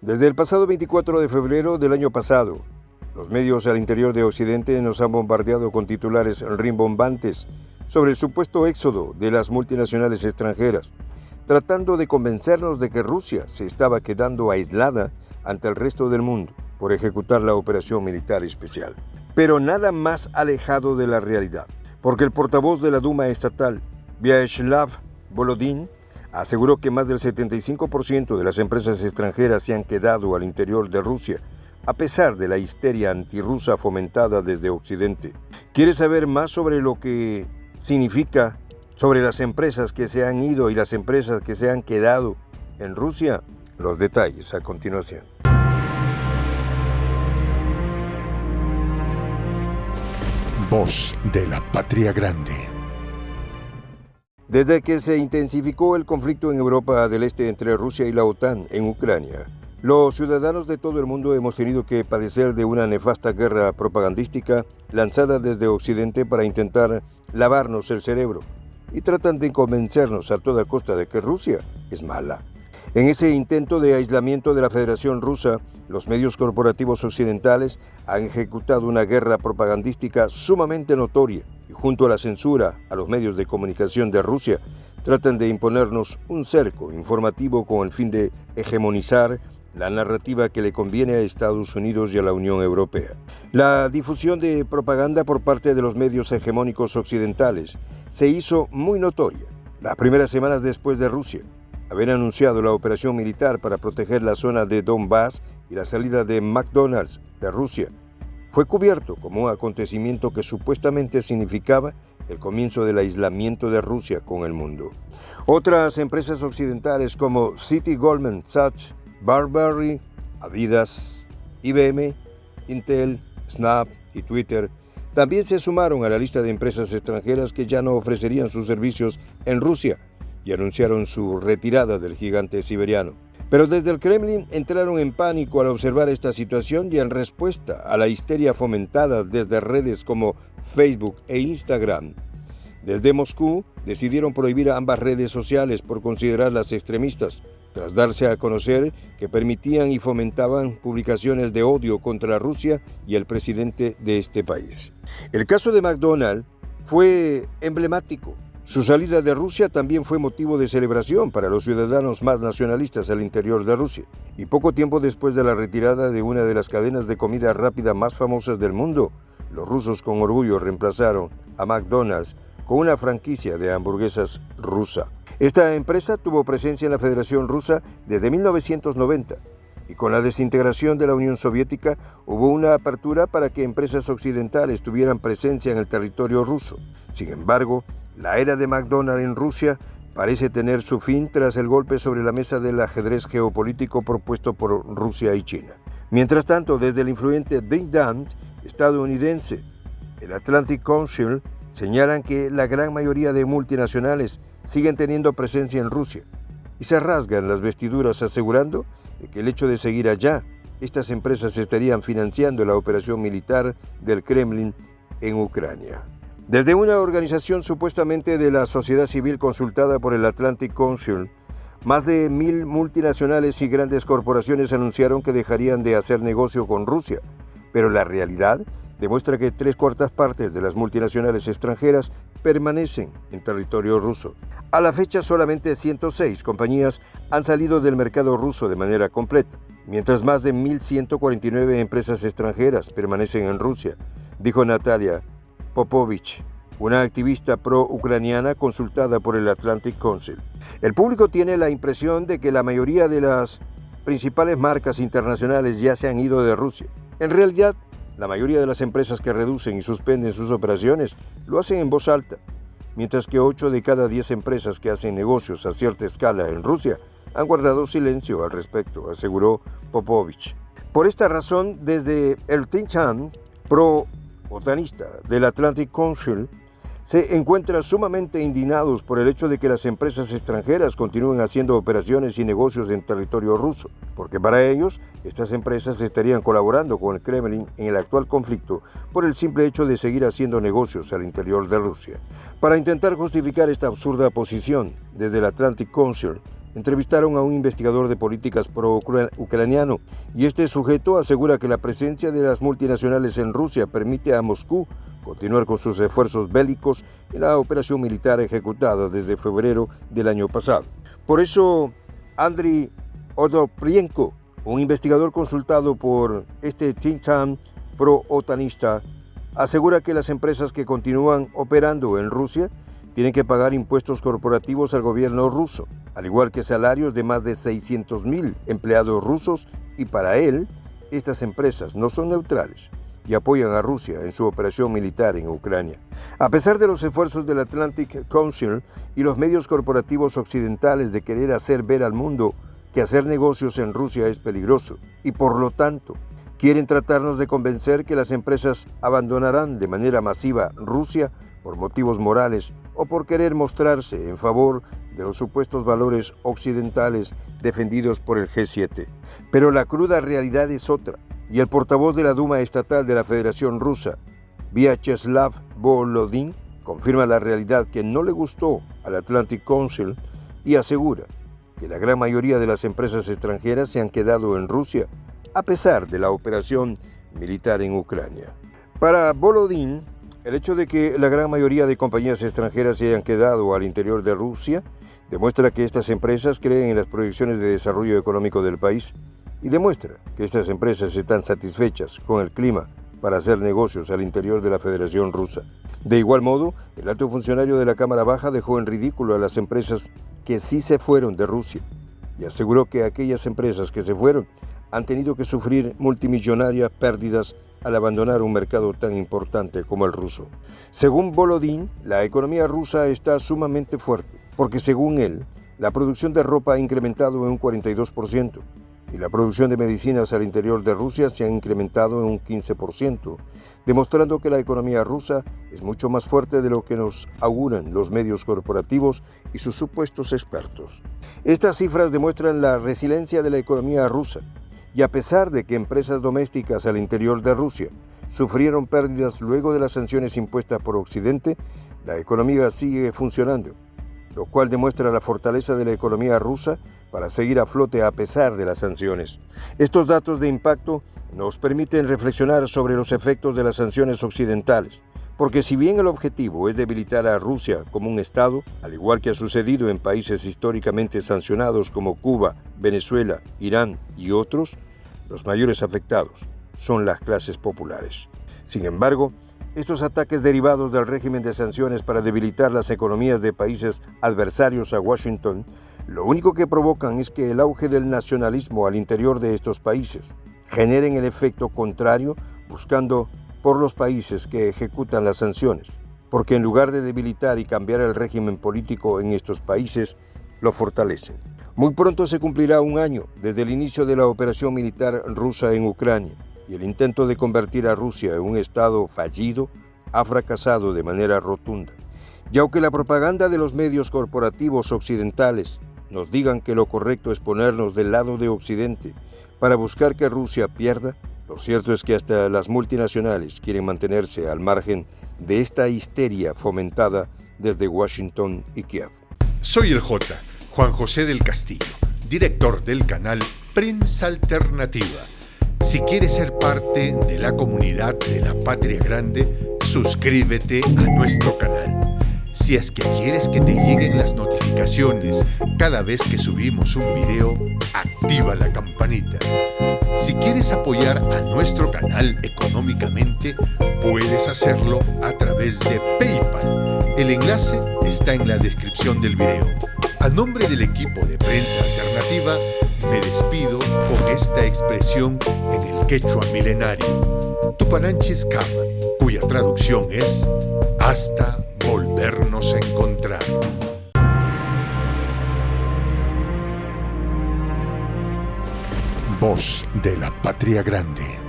Desde el pasado 24 de febrero del año pasado, los medios al interior de Occidente nos han bombardeado con titulares rimbombantes sobre el supuesto éxodo de las multinacionales extranjeras, tratando de convencernos de que Rusia se estaba quedando aislada ante el resto del mundo por ejecutar la operación militar especial. Pero nada más alejado de la realidad, porque el portavoz de la Duma estatal, Vyacheslav Volodin, aseguró que más del 75% de las empresas extranjeras se han quedado al interior de Rusia, a pesar de la histeria antirrusa fomentada desde Occidente. ¿Quieres saber más sobre lo que significa sobre las empresas que se han ido y las empresas que se han quedado en Rusia? Los detalles a continuación. Voz de la Patria Grande. Desde que se intensificó el conflicto en Europa del Este entre Rusia y la OTAN en Ucrania, los ciudadanos de todo el mundo hemos tenido que padecer de una nefasta guerra propagandística lanzada desde Occidente para intentar lavarnos el cerebro, y tratan de convencernos a toda costa de que Rusia es mala. En ese intento de aislamiento de la Federación Rusa, los medios corporativos occidentales han ejecutado una guerra propagandística sumamente notoria y junto a la censura a los medios de comunicación de Rusia, tratan de imponernos un cerco informativo con el fin de hegemonizar la narrativa que le conviene a Estados Unidos y a la Unión Europea. La difusión de propaganda por parte de los medios hegemónicos occidentales se hizo muy notoria las primeras semanas después de Rusia haber anunciado la operación militar para proteger la zona de Donbass y la salida de McDonald's de Rusia. Fue cubierto como un acontecimiento que supuestamente significaba el comienzo del aislamiento de Rusia con el mundo. Otras empresas occidentales como Citi, Goldman Sachs, Burberry, Adidas, IBM, Intel, Snap y Twitter también se sumaron a la lista de empresas extranjeras que ya no ofrecerían sus servicios en Rusia y anunciaron su retirada del gigante siberiano. Pero desde el Kremlin entraron en pánico al observar esta situación y en respuesta a la histeria fomentada desde redes como Facebook e Instagram. Desde Moscú decidieron prohibir ambas redes sociales por considerarlas extremistas, tras darse a conocer que permitían y fomentaban publicaciones de odio contra Rusia y el presidente de este país. El caso de McDonald's fue emblemático. Su salida de Rusia también fue motivo de celebración para los ciudadanos más nacionalistas al interior de Rusia. Y poco tiempo después de la retirada de una de las cadenas de comida rápida más famosas del mundo, los rusos con orgullo reemplazaron a McDonald's con una franquicia de hamburguesas rusa. Esta empresa tuvo presencia en la Federación Rusa desde 1990 y con la desintegración de la Unión Soviética hubo una apertura para que empresas occidentales tuvieran presencia en el territorio ruso. Sin embargo, la era de McDonald's en Rusia parece tener su fin tras el golpe sobre la mesa del ajedrez geopolítico propuesto por Rusia y China. Mientras tanto, desde el influyente think tank estadounidense, el Atlantic Council, señalan que la gran mayoría de multinacionales siguen teniendo presencia en Rusia y se rasgan las vestiduras asegurando que el hecho de seguir allá, estas empresas estarían financiando la operación militar del Kremlin en Ucrania. Desde una organización supuestamente de la sociedad civil consultada por el Atlantic Council, más de 1,000 multinacionales y grandes corporaciones anunciaron que dejarían de hacer negocio con Rusia, pero la realidad demuestra que 3/4 partes de las multinacionales extranjeras permanecen en territorio ruso. A la fecha, solamente 106 compañías han salido del mercado ruso de manera completa, mientras más de 1,149 empresas extranjeras permanecen en Rusia, dijo Natalia Popovich, una activista pro-ucraniana consultada por el Atlantic Council. El público tiene la impresión de que la mayoría de las principales marcas internacionales ya se han ido de Rusia. En realidad, la mayoría de las empresas que reducen y suspenden sus operaciones lo hacen en voz alta, mientras que 8 de cada 10 empresas que hacen negocios a cierta escala en Rusia han guardado silencio al respecto, aseguró Popovich. Por esta razón, desde el think tank pro-otanista del Atlantic Council se encuentran sumamente indignados por el hecho de que las empresas extranjeras continúen haciendo operaciones y negocios en territorio ruso, porque para ellos estas empresas estarían colaborando con el Kremlin en el actual conflicto por el simple hecho de seguir haciendo negocios al interior de Rusia. Para intentar justificar esta absurda posición, desde el Atlantic Council entrevistaron a un investigador de políticas pro-ucraniano y este sujeto asegura que la presencia de las multinacionales en Rusia permite a Moscú continuar con sus esfuerzos bélicos en la operación militar ejecutada desde febrero del año pasado. Por eso, Andriy Odoprienko, un investigador consultado por este think tank pro-otanista, asegura que las empresas que continúan operando en Rusia tienen que pagar impuestos corporativos al gobierno ruso, al igual que salarios de más de 600,000 empleados rusos, y para él, estas empresas no son neutrales y apoyan a Rusia en su operación militar en Ucrania. A pesar de los esfuerzos del Atlantic Council y los medios corporativos occidentales de querer hacer ver al mundo que hacer negocios en Rusia es peligroso y por lo tanto quieren tratarnos de convencer que las empresas abandonarán de manera masiva Rusia por motivos morales o por querer mostrarse en favor de los supuestos valores occidentales defendidos por el G7. Pero la cruda realidad es otra, y el portavoz de la Duma Estatal de la Federación Rusa, Vyacheslav Volodin, confirma la realidad que no le gustó al Atlantic Council y asegura que la gran mayoría de las empresas extranjeras se han quedado en Rusia a pesar de la operación militar en Ucrania. Para Volodin, el hecho de que la gran mayoría de compañías extranjeras se hayan quedado al interior de Rusia demuestra que estas empresas creen en las proyecciones de desarrollo económico del país y demuestra que estas empresas están satisfechas con el clima para hacer negocios al interior de la Federación Rusa. De igual modo, el alto funcionario de la Cámara Baja dejó en ridículo a las empresas que sí se fueron de Rusia y aseguró que aquellas empresas que se fueron han tenido que sufrir multimillonarias pérdidas al abandonar un mercado tan importante como el ruso. Según Volodin, la economía rusa está sumamente fuerte, porque según él, la producción de ropa ha incrementado en un 42% y la producción de medicinas al interior de Rusia se ha incrementado en un 15%, demostrando que la economía rusa es mucho más fuerte de lo que nos auguran los medios corporativos y sus supuestos expertos. Estas cifras demuestran la resiliencia de la economía rusa, y a pesar de que empresas domésticas al interior de Rusia sufrieron pérdidas luego de las sanciones impuestas por Occidente, la economía sigue funcionando, lo cual demuestra la fortaleza de la economía rusa para seguir a flote a pesar de las sanciones. Estos datos de impacto nos permiten reflexionar sobre los efectos de las sanciones occidentales, porque si bien el objetivo es debilitar a Rusia como un Estado, al igual que ha sucedido en países históricamente sancionados como Cuba, Venezuela, Irán y otros, los mayores afectados son las clases populares. Sin embargo, estos ataques derivados del régimen de sanciones para debilitar las economías de países adversarios a Washington, lo único que provocan es que el auge del nacionalismo al interior de estos países generen el efecto contrario, buscando por los países que ejecutan las sanciones, porque en lugar de debilitar y cambiar el régimen político en estos países, lo fortalecen. Muy pronto se cumplirá un año desde el inicio de la operación militar rusa en Ucrania, y el intento de convertir a Rusia en un Estado fallido ha fracasado de manera rotunda. Y aunque la propaganda de los medios corporativos occidentales nos digan que lo correcto es ponernos del lado de Occidente para buscar que Rusia pierda, lo cierto es que hasta las multinacionales quieren mantenerse al margen de esta histeria fomentada desde Washington y Kiev. Soy el Juan José del Castillo, director del canal Prensa Alternativa. Si quieres ser parte de la comunidad de la Patria Grande, suscríbete a nuestro canal. Si es que quieres que te lleguen las notificaciones cada vez que subimos un video, activa la campanita. Si quieres apoyar a nuestro canal económicamente, puedes hacerlo a través de PayPal. El enlace está en la descripción del video. A nombre del equipo de Prensa Alternativa, me despido con esta expresión en el quechua milenario, Tupananchis Kama, cuya traducción es hasta volvernos a encontrar. Voz de la Patria Grande.